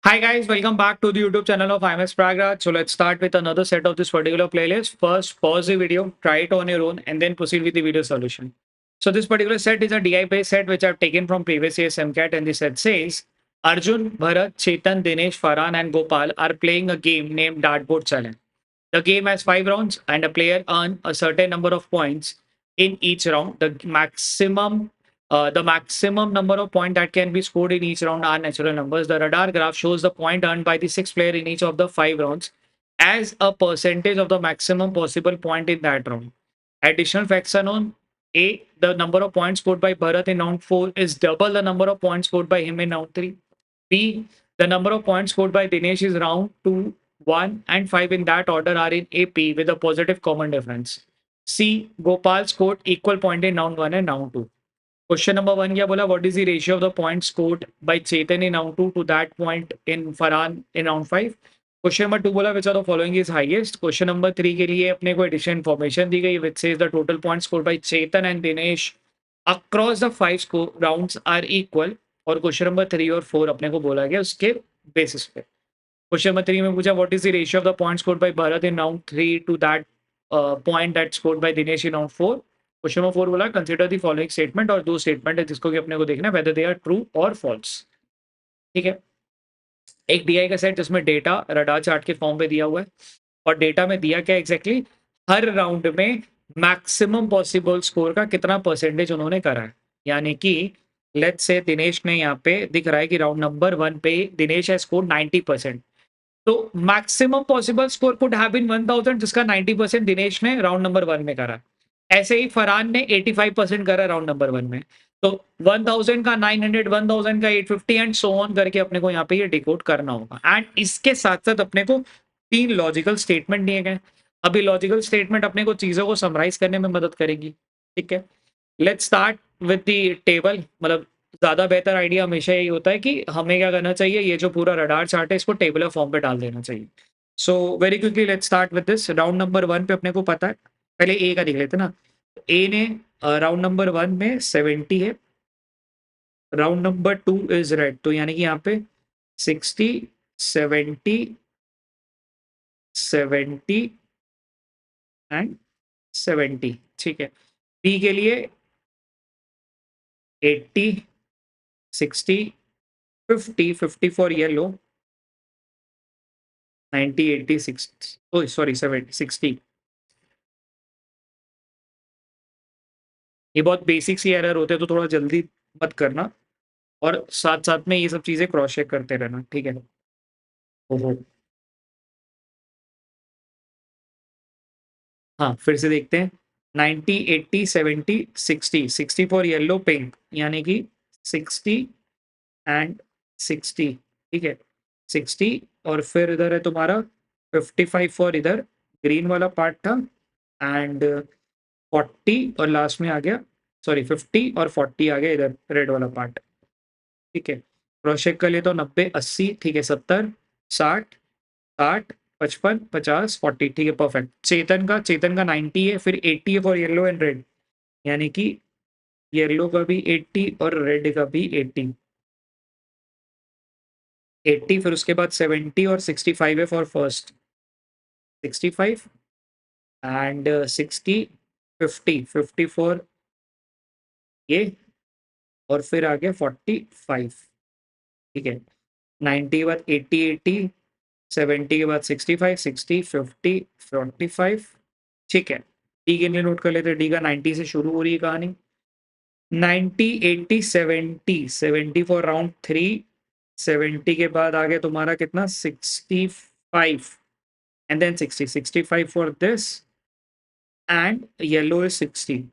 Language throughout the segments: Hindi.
Hi guys, welcome back to the YouTube channel of IMS Pragraj. So let's start with another set of this particular playlist. First, pause the video, try it on your own, and then proceed with the video solution. So this particular set is a DI based set which I've taken from previous year's MCAT, and the set says Arjun, Bharat, Chetan, Dinesh, Farhan, and Gopal are playing a game named Dartboard Challenge. The game has 5 rounds, and a player earns a certain number of points in each round. The maximum number of points that can be scored in each round are natural numbers. The radar graph shows the point earned by the sixth player in each of the 5 rounds as a percentage of the maximum possible point in that round. Additional facts are known. A. The number of points scored by Bharat in round 4 is double the number of points scored by him in round 3. B. The number of points scored by Dinesh is round 2, 1, and 5 in that order are in AP with a positive common difference. C. Gopal scored equal point in round 1 and round 2. Question number 1 क्या बोला, what is the ratio of the points scored by Chetan in round 2 to that point in Farhan in round 5? Question number 2 बोला which of the following is highest. Question number 3 के लिए अपने को एडिशन इन्फॉर्मेशन दी गई which says the total points scored by Chetan and Dinesh across the 5 rounds are equal. और क्वेश्चन नंबर 3 और 4 अपने को बोला गया उसके बेसिस पे. क्वेश्चन नंबर 3 में पूछा what is the ratio of the points scored by Bharat in round 3 to that point that scored by Dinesh in round 4. Question number 4 बोला कंसिडर द फॉलोइंग स्टेटमेंट, और दो स्टेटमेंट है जिसको कि अपने को देखना है वेदर दे आर ट्रू और फॉल्स. ठीक है. एक डीआई का सेट जिसमें डेटा रडार चार्ट के फॉर्म पे दिया हुआ है, और डेटा में दिया क्या एग्जैक्टली हर राउंड में मैक्सिमम पॉसिबल स्कोर का कितना परसेंटेज उन्होंने करा है. यानी कि लेट्स से दिनेश ने यहाँ पे दिख रहा है कि राउंड नंबर 1 पे दिनेश हैज स्कोर 90%. तो maximum possible score could have been 1000 जिसका 90% दिनेश ने राउंड नंबर 1 में करा. ऐसे ही फरहान ने 85% करा राउंड नंबर 1 में. तो 1000 का 900, 1000 का 850 एंड सो ऑन करके अपने को यहाँ पे ये डिकोड करना होगा. एंड इसके साथ-साथ अपने को 3 लॉजिकल स्टेटमेंट दिए गए. अभी लॉजिकल स्टेटमेंट अपने को चीज़ों को समराइज़ करने में मदद करेगी. ठीक है. Let's start with the table. मतलब ज़्यादा बेहतर आइडिया हमेशा यही होता है कि हमें क्या करना चाहिए, ये जो पूरा रडार चार्ट है इसको टेबुलर फॉर्म पे डाल देना चाहिए. So very quickly let's start with this. Round number 1 पे अपने को पता है. पहले ए का देख लेते हैं ना. ए ने राउंड नंबर 1 में 70 है. राउंड नंबर 2 इज रेड, तो यानी कि यहाँ पे 60, 70, 70 एंड 70. ठीक है. बी के लिए 80, 60, 50, 50 फॉर येलो, 90, 80, 60, oh सॉरी 70, 60. ये बहुत बेसिक सी एरर होते हैं, तो थोड़ा जल्दी मत करना, और साथ साथ में ये सब चीजें क्रॉस चेक करते रहना. ठीक है. ओहो. हाँ, फिर से देखते हैं. 90, 80, 70, 60, 60 फॉर येलो पिंक, यानी कि 60 एंड 60. ठीक है. 60, और फिर इधर है तुम्हारा 55 फॉर इधर ग्रीन वाला पार्ट था, एंड 40 और लास्ट में आ गया, सॉरी 50 और 40 आ गया इधर रेड वाला पार्ट. ठीक है. क्रॉस चेक कर ले तो 90, 80, ठीक है, 70, 60, 60, 55, 50, 40. ठीक है, परफेक्ट. चेतन का 90 है, फिर 80 है फॉर येलो एंड रेड, यानी कि येलो का भी 80 और रेड का भी 80. 80, फिर उसके बाद 70 और 65 है फॉर फर्स्ट. 65 एंड 60, 50, 50 फॉर ये, और फिर आ गया 45. ठीक है. 90 के बाद 80, 80, 70 के बाद 65, 60, 50, 45. ठीक है. डी के लिए नोट कर लेते हैं. डी का 90 से शुरू हो रही है कहानी. 90, 80, 70, 70 फॉर राउंड 3. 70 के बाद आ गया तुम्हारा कितना, 65, and then 60, 65 for this, and yellow is 60,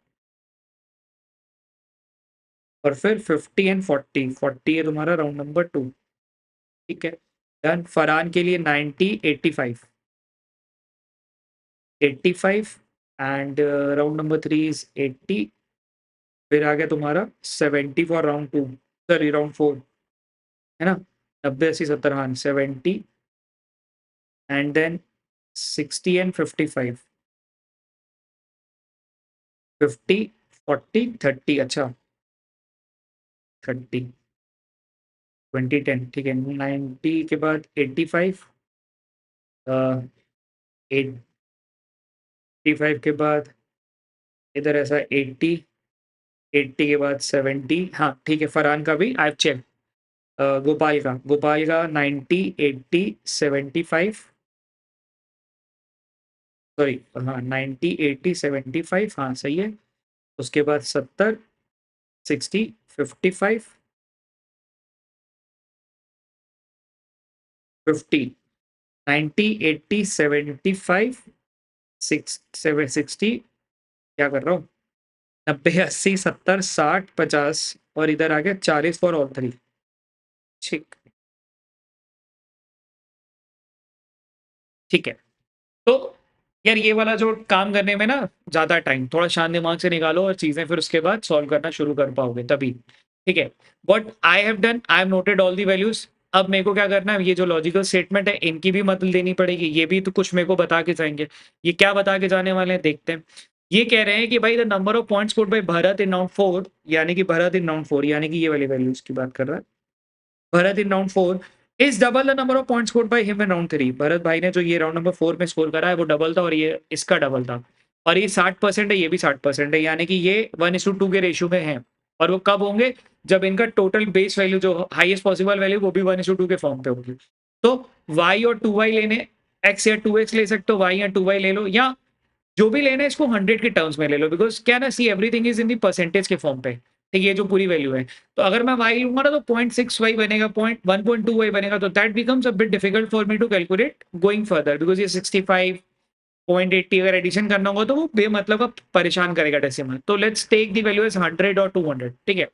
और फिर 50 एंड 40. 40 है तुम्हारा राउंड नंबर 2. ठीक है. डन. फरहान के लिए 90, 85, 85, एंड राउंड नंबर 3 इज 80. फिर आ गया तुम्हारा 70 फॉर राउंड 2, सॉरी राउंड 4, है ना. 90, 80, 70, हाँ 70, एंड देन 60 एंड 55, 50, 40, 30. अच्छा 30, 2010 ठीक है, 90 के बाद 85, 85 के बाद इधर ऐसा 80, 80 के बाद 70, हाँ ठीक है, फरहान का भी आई चेक। गोपाल का 90, 80, 75, सॉरी हाँ 90, 80, 75, हाँ सही है। उसके बाद 70, 60, 55, 50, 90, 80, 75, 60, क्या कर रहा हूँ, 90, 80, 70, 60, 50 और इधर आ गया 40 फॉर ऑल थ्री। ठीक, ठीक है। तो यार ये वाला जो काम करने में ना ज्यादा टाइम, थोड़ा शांत दिमाग से निकालो और चीजें फिर उसके बाद सॉल्व करना शुरू कर पाओगे तभी। ठीक है, what I have done, I have noted all the values. अब मेरे को क्या करना है, ये जो लॉजिकल स्टेटमेंट है इनकी भी मतलब देनी पड़ेगी, ये भी तो कुछ मेरे को बता के जाएंगे। ये क्या बता के जाने वाले हैं देखते हैं। ये कह रहे हैं कि भाई the number of points scored bye Bharat in round 4, यानी कि भरत इन राउंड 4, यानी कि ये वाली वैल्यूज की बात कर रहा है। भरत इन round 4 is double the number of points scored by him in round 3। Bharat भाई ने जो ये राउंड नंबर 4 में स्कोर करा है वो डबल था और ये इसका डबल था। और ये 60% है, ये भी 60% है, यानी कि ये 1:2 के रेशियो में है। और वो कब होंगे, जब इनका टोटल बेस वैल्यू जो हाईएस्ट पॉसिबल वैल्यू वो भी 1:2 के फॉर्म पे होगी। तो y और 2y लेने, x या 2x ले सकते हो, y या 2y ले लो, या जो भी लेना है इसको 100 के टर्म्स में ले लो, बिकॉज क्या ना, see everything is in the percentage के फॉर्म पे। ठीक है, ये जो पूरी वैल्यू है, तो अगर मैं y लूंगा ना तो 0.6y बनेगा, 1.2y बनेगा, तो that becomes a bit difficult for me to calculate going further, because ये 65 0.80 अगर एडिशन करना होगा तो वो बेमतलब का परेशान करेगा डेसिमल। तो let's take the value as 100 और 200। ठीक है,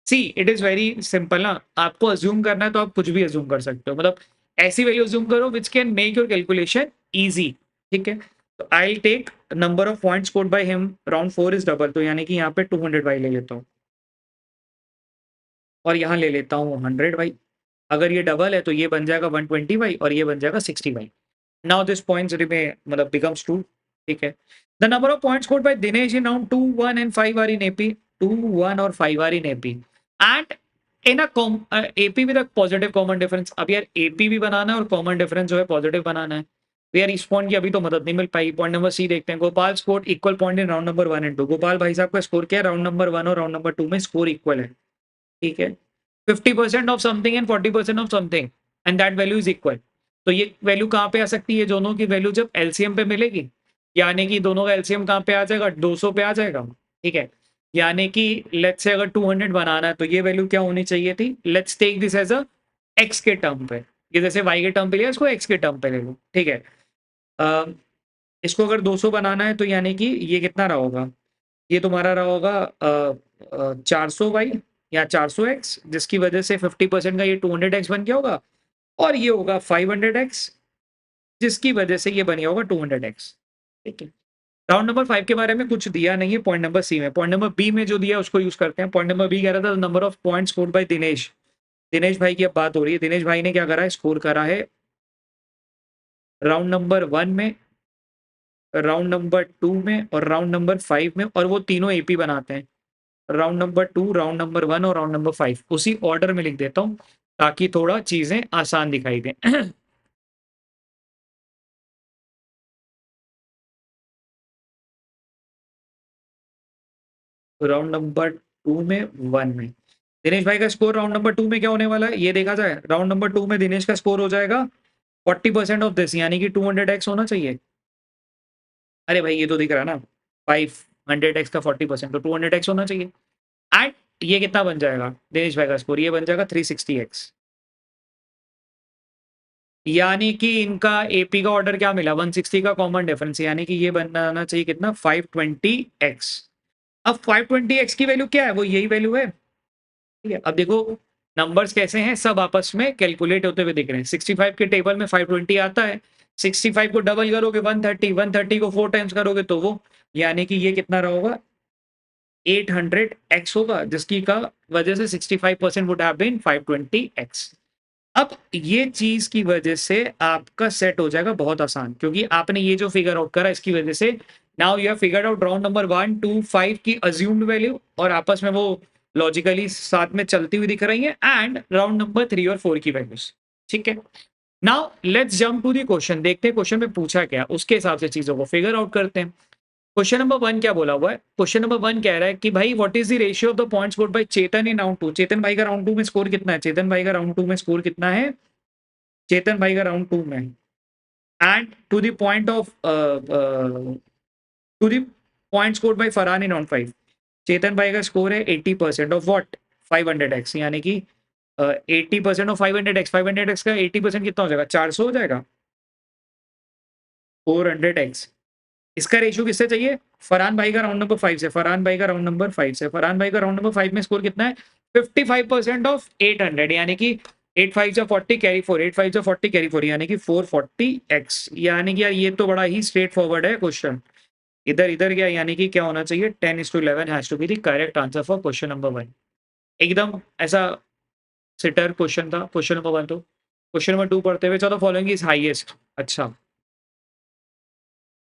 see it is very simple ना, आपको अज्यूम करना है तो आप कुछ भी अज्यूम कर सकते हो, मतलब ऐसी वैल्यू अज्यूम करो which can make your calculation easy. ठीक है, तो I take number of points scored by him round 4 is double, तो यानी कि यहाँ पे 200 वाई ले लेता हूँ और यहाँ ले लेता हूँ 100 वाई। अगर ये डबल है तो ये बन जाएगा 120 वाई और ये बन जाएगा 60 y. Now this points remain मतलब बिकम्स 2। ठीक है, the number of points scored by Dinesh in round 2, 1 and 5 are in AP, 2, 1 और 5 are in AP and in a AP with a positive common difference. अब यार एपी भी बनाना है और कॉमन डिफरेंस जो है पॉजिटिव बनाना है। तो यार इस पॉइंट की अभी तो मदद नहीं मिल पाई। पॉइंट नंबर सी देखते हैं, Gopal score equal point in round number 1 and 2। Gopal भाई साहब का स्कोर क्या है, राउंड नंबर 1 और राउंड नंबर 2 में स्कोर इक्वल है। ठीक है, 50% of something and 40% of something and that value is equal. तो ये वैल्यू कहाँ पे आ सकती है, दोनों की वैल्यू जब एलसीएम पे मिलेगी, यानी कि दोनों का एलसीएम कहाँ पे आ जाएगा, 200 पे आ जाएगा। ठीक है, यानी कि लेट्स से अगर 200 बनाना है तो ये वैल्यू क्या होनी चाहिए थी, let's take this as a x के टर्म पे, ये जैसे वाई के टर्म पे लिया इसको एक्स के टर्म पे ले लो। ठीक है, अ, इसको अगर 200 बनाना है तो यानी कि ये कितना रहा होगा, ये तुम्हारा रहा होगा 400 वाई या 400 एक्स, जिसकी वजह से 50% का ये 200 एक्स बन गया होगा, और ये होगा 500 एक्स, जिसकी वजह से ये बन गया होगा 200 एक्स। ठीक है, राउंड नंबर 5 के बारे में कुछ दिया नहीं है पॉइंट नंबर सी में। पॉइंट नंबर बी में जो दिया है उसको यूज करते हैं। पॉइंट नंबर बी कह रहा था number of point score bye Dinesh. Dinesh भाई की अब बात हो रही है। दिनेश भाई ने क्या करा है, स्कोर करा है राउंड नंबर 1 में, राउंड नंबर 2 में और राउंड नंबर 5 में, और वो तीनों एपी बनाते हैं। राउंड नंबर 2, राउंड नंबर 1 और राउंड नंबर 5 उसी ऑर्डर में लिख देता हूँ ताकि थोड़ा चीजें आसान दिखाई दें। राउंड नंबर 2 में, 1 में दिनेश भाई का स्कोर राउंड नंबर 2 में क्या होने वाला है ये देखा जाए। राउंड नंबर 2 में दिनेश का स्कोर हो जाएगा 40% ऑफ दिस, यानी कि 200 एक्स होना चाहिए। अरे भाई ये तो दिख रहा है ना, 500 एक्स का 40%, तो 200 एक्स होना चाहिए। एंड ये कितना बन जाएगा दिनेश भाई का स्कोर, ये बन जाएगा 360 एक्स। यानी कि इनका एपी का ऑर्डर क्या मिला, 160 का कॉमन डिफरेंस, यानी कि ये बनाना चाहिए कितना, 520 एक्स। अब 520 एक्स की वैल्यू क्या है, वो यही वैल्यू है। ठीक है, अब देखो नंबर्स कैसे हैं, सब आपस में कैलकुलेट होते हुए दिख रहे हैं। 65 के टेबल में 520 आता है, 65 को डबल करोगे 130, 130 को 4 टाइम्स करोगे तो वो, यानी कि ये कितना रहा होगा, 800 एक्स होगा, जिसकी का वजह से 65% वुड हैव बीन 520 एक्स। अब ये चीज की वजह से आपका सेट हो जाएगा बहुत आसान, क्योंकि आपने ये जो फिगर आउट करा इसकी वजह से now you have figured out round number 1 2 5 की अज्यूम्ड वैल्यू, और आपस में वो लॉजिकली साथ में चलती हुई दिख रही है, एंड राउंड नंबर 3 और 4 की वैल्यूज। ठीक है, now let's jump to the question, देखते हैं क्वेश्चन में पूछा क्या, उसके हिसाब से चीजों को फिगर आउट करते हैं। क्वेश्चन नंबर 1 क्या बोला हुआ है? क्वेश्चन नंबर 1 कह रहा है कि भाई what is the ratio of the points scored by Chetan in round 2। चेतन भाई का राउंड 2 में स्कोर कितना है? चेतन भाई का राउंड 2 में स्कोर कितना है? चेतन भाई का राउंड 2 में, and to the point of to the point scored by Farhan in round 5। Chetan भाई का स्कोर है 80% ऑफ व्हाट? 500x, यानी कि 80% ऑफ 500x। 500x का 80% कितना हो जाएगा? 400 हो जाएगा। 400x, इसका रेशियो किससे चाहिए? फरहान भाई का राउंड नंबर 5 से। फरहान भाई का राउंड नंबर 5 से। फरहान भाई का राउंड नंबर 5 में स्कोर कितना है? 55% ऑफ 800, यानी कि 8 5 जा 40 कैरी 4, 8 5 जा 40 कैरी 4, यानी कि 440x। यानी कि यार ये तो बड़ा ही स्ट्रेट फॉरवर्ड है क्वेश्चन। इधर इधर गया, यानी कि क्या होना चाहिए? 10:11 has to be the correct answer for question number 1। एकदम ऐसा सिटर क्वेश्चन था क्वेश्चन नंबर 1 तो। क्वेश्चन नंबर 2 पढ़ते हुए चलो, फॉलोइंग इज हाईएस्ट। अच्छा,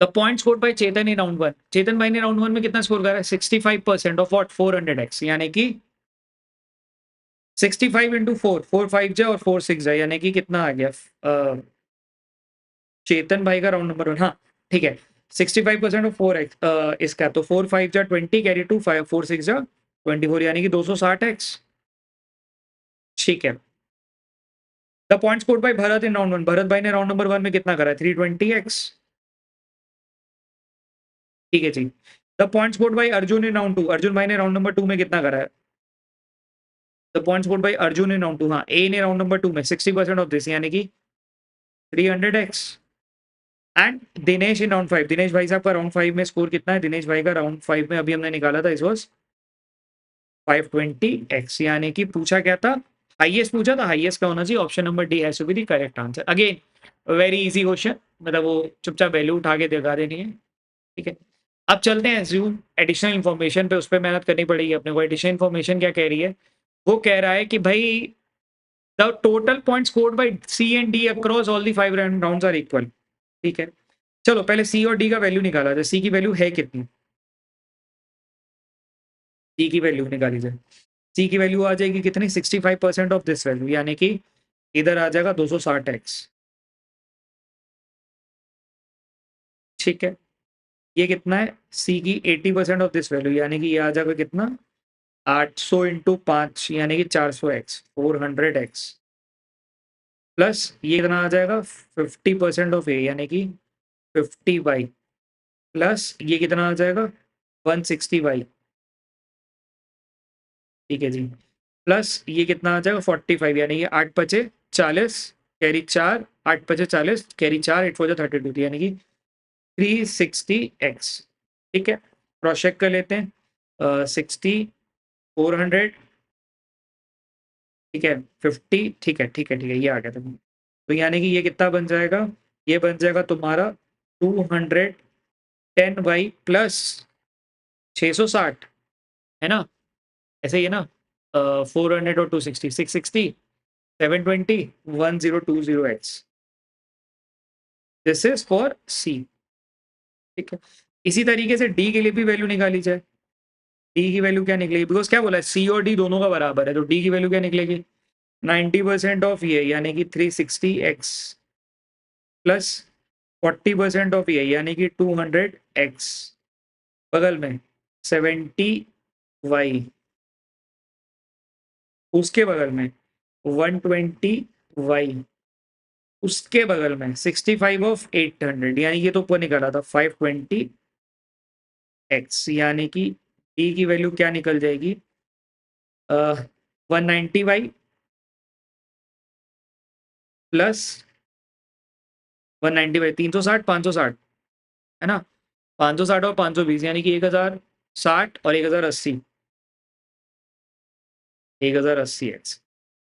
the point scored by Chetan in round 1। Chetan भाई ने राउंड 1 में कितना स्कोर करा है? 65% ऑफ व्हाट? 400x, यानी कि 65 इंटू 4, 4 5 जा और 4 6 जा, यानी कि कितना आ गया? चेतन भाई का राउंड नंबर 1, हाँ ठीक है। 65% ऑफ 4x इसका, तो 4 5 जा 20 कैरी 2 5 4 6 जा 24, यानी कि 260x। ठीक है, the point scored bye Bharat in round 1। Bharat भाई ने राउंड नंबर 1 में कितना करा है? 320x। ठीक है जी। The point scored by Arjun in round 2। Arjun भाई ने राउंड नंबर 2 में कितना करा है? The point scored by Arjun in round 2, हाँ ए ने राउंड नंबर 2 में 60% ऑफ दिस, यानी कि 300x। And Dinesh in round 5। Dinesh भाई साहब का राउंड 5 में स्कोर कितना है? दिनेश भाई का राउंड 5 में अभी हमने निकाला था, इस वाज 520x, यानी कि पूछा क्या था? हाईएस्ट पूछा था। हाईएस्ट का होना चाहिए, option number D has to be the correct answer. Again very easy question, मतलब वो चुपचाप वैल्यू उठा के दिखा देनी है। ठीक है, अब चलते हैं एज्यूम एडिशनल इन्फॉर्मेशन पे, उस पर मेहनत करनी पड़ेगी अपने को। एडिशनल इन्फॉर्मेशन क्या कह रही है? वो कह रहा है कि भाई the total point scored by C and D across all the 5 rounds are equal. ठीक है, चलो पहले सी और डी का वैल्यू निकाला जाए। सी की वैल्यू है कितनी? सी की वैल्यू निकाली जाए। सी की वैल्यू आ जाएगी कितनी? 65% ऑफ दिस वैल्यू, यानी कि इधर आ जाएगा 260x। ठीक है, ये कितना है? सी की 80% ऑफ दिस वैल्यू, यानी कि ये आ जाएगा कितना? 800 इंटू 5, यानी कि 400x, 400x। प्लस ये कितना आ जाएगा? 50% ऑफ ए, यानी कि 50y। प्लस ये कितना आ जाएगा? 160y। ठीक है जी, प्लस ये कितना आ जाएगा? 45, यानी कि 8 पचे 40 कैरी 4, 8 पचे 40 कैरी 4, 8 4 32, यानी कि 360x। ठीक है, क्रॉस चेक कर लेते हैं। 60, 400, ठीक है 50, ठीक है ये आ गया था। तो यानी कि ये कितना बन जाएगा? ये बन जाएगा तुम्हारा 210y प्लस 660, है ना? ऐसे ही है ना? 400 और 260, 660, 720, 1020x। दिस इज फॉर सी। ठीक है, इसी तरीके से डी के लिए भी वैल्यू निकाली जाए। डी की वैल्यू क्या निकलेगी? बिकॉज क्या बोला है, सी और डी दोनों का बराबर है, तो डी की वैल्यू क्या निकलेगी? 90% ऑफ ये, यानी कि 360x, प्लस 40% ऑफ ये, यानी कि 200x, बगल में 70y, उसके बगल में 120y, उसके बगल में 65 ऑफ 800, यानी ये तो ऊपर निकला था 520x, यानी कि डी की वैल्यू क्या निकल जाएगी? 190y प्लस 190y, 360, 560, है ना? 560 और 520, यानी कि 1060 और 1080, 1080x।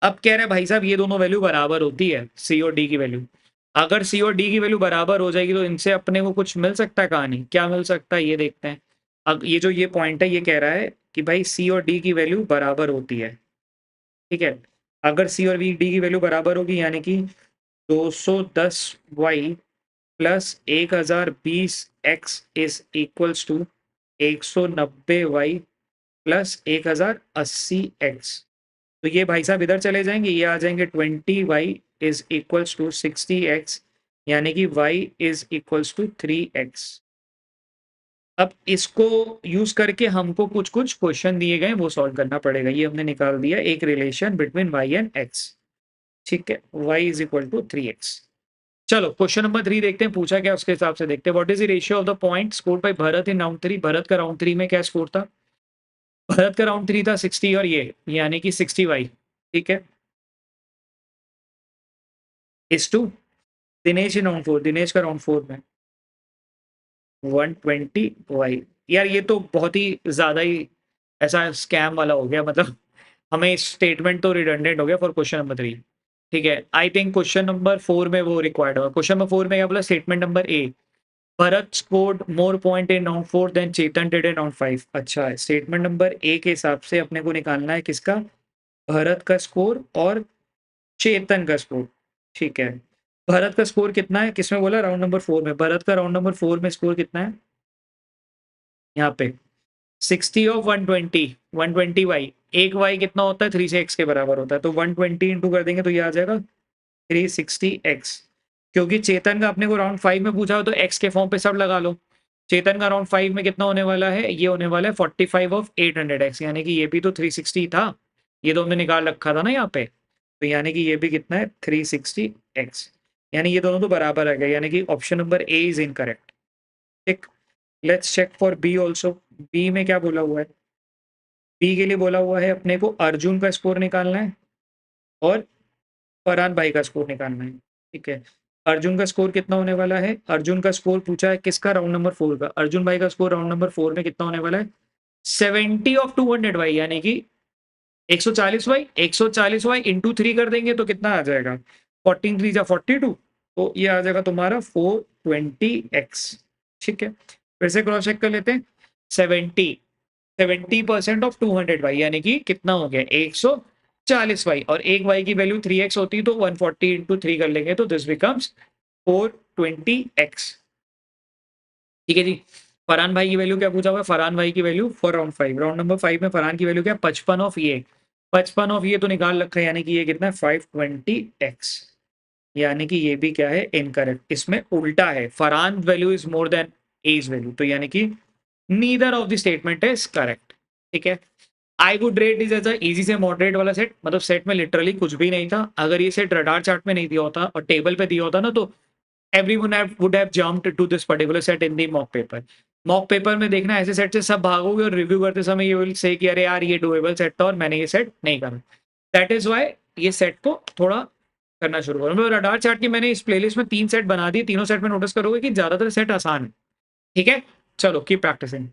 अब कह रहे भाई साहब ये दोनों वैल्यू बराबर होती है, सी और डी की वैल्यू। अगर सी और डी की वैल्यू बराबर हो जाएगी तो इनसे अपने को कुछ मिल सकता है? कहानी क्या मिल सकता है ये देखते हैं। अब ये जो ये पॉइंट है, ये कह रहा है कि भाई सी और डी की वैल्यू बराबर होती है। ठीक है, अगर सी और डी की वैल्यू बराबर होगी, यानी कि 210y plus 1020x is equals to 190y plus 1080x। तो ये भाई साहब इधर चले जाएंगे, ये आ जाएंगे 20y is equals to 60x, यानी कि y is equals to 3x। अब इसको यूज करके हमको कुछ कुछ क्वेश्चन दिए गए वो सॉल्व करना पड़ेगा। ये हमने निकाल दिया एक relation between y and x। ठीक है, y is equal to 3x। चलो क्वेश्चन नंबर 3 देखते हैं पूछा क्या उसके हिसाब से देखते हैं। What is the ratio of the point scored bye Bharat in round 3। Bharat का राउंड 3 में क्या स्कोर था? भरत का राउंड 3 था 60 और ये यानी कि 60y। ठीक है, इस to Dinesh in round 4, Dinesh का राउंड 4 में 120y। यार ये तो बहुत ही ज्यादा ही ऐसा स्कैम वाला हो गया, मतलब हमें स्टेटमेंट तो रिडंडेंट हो गया फॉर क्वेश्चन नंबर 3। ठीक है, आई थिंक क्वेश्चन नंबर 4 में वो रिक्वायर्ड होगा। क्वेश्चन नंबर 4 में क्या बोला? Statement number A, Bharat scored more point in round 4 than Chetan did in round 5। अच्छा है, स्टेटमेंट नंबर ए के हिसाब से अपने को निकालना है किसका? भरत का स्कोर और चेतन का स्कोर। ठीक है, भरत का स्कोर कितना है? किसमें बोला? राउंड नंबर 4 में। भरत का राउंड नंबर 4 में स्कोर कितना है? यहाँ पे 60 ऑफ 120, 120 वाई। एक वाई कितना होता है? 3 से x के बराबर होता है, तो 120 इंटू कर देंगे तो ये आ जाएगा 360x। क्योंकि चेतन का अपने को राउंड 5 में पूछा हो तो x के फॉर्म पे सब लगा लो। चेतन का राउंड 5 में कितना होने वाला है? ये होने वाला है 45 ऑफ 800x, यानी कि ये भी तो 360 था, ये तो हमने निकाल रखा था ना यहाँ पे। तो यानी कि ये भी कितना है? 360x। यानी ये दोनों तो बराबर आ गए, यानी कि option number A is incorrect. ठीक, let's check for B also. B में क्या बोला हुआ है? बी के लिए बोला हुआ है अपने को अर्जुन का स्कोर निकालना है और फरहान भाई का स्कोर निकालना है। ठीक है, अर्जुन का स्कोर कितना होने वाला है? अर्जुन का स्कोर पूछा है किसका? राउंड नंबर 4 का। अर्जुन भाई का स्कोर राउंड नंबर 4 में कितना होने वाला है? 70 ऑफ 200 भाई, यानी कि 140 वाई। 140 वाई इंटू 3 कर देंगे तो कितना आ जाएगा? 14 3 जा 42, तो ये आ जाएगा तुम्हारा 420x। ठीक है, फिर से क्रॉस चेक कर लेते हैं। 70, 70% ऑफ 200 वाई, यानी कि कितना हो गया? 140 वाई, और एक वाई की वैल्यू 3x होती है तो 140 इंटू 3 कर लेंगे तो दिस बिकम्स 420x। ठीक है जी। फरहान भाई की वैल्यू क्या पूछा हुआ है? फरहान भाई की value for round 5, round number 5 में फरहान की वैल्यू क्या? 55 ऑफ ये, 55 ऑफ ये तो निकाल रखा है, यानी कि ये कितना है? 520x। यानी कि ये भी क्या है? इनकरेक्ट। इसमें उल्टा है, Farhan value is more than as value, तो यानी कि neither of the statement is correct. ठीक है, I would rate is as easy से मॉडरेट वाला सेट, मतलब सेट में लिटरली कुछ भी नहीं था। अगर ये सेट रडार चार्ट में नहीं दिया होता और टेबल पे दिया होता ना, तो would have jumped to this particular set in the mock paper। Mock paper में देखना ऐसे सेट से सब भागोगे और रिव्यू करते समय ये विल से कि अरे यार ये डुएबल सेट था और मैंने ये सेट नहीं करा। दैट इज वाई ये सेट को थोड़ा करना शुरू करो। रडार चार्ट की मैंने इस प्लेलिस्ट में 3 सेट बना दिए, तीनों सेट में नोटिस करोगे कि ज्यादातर सेट आसान है। ठीक है, चलो कीप प्रैक्टिसिंग।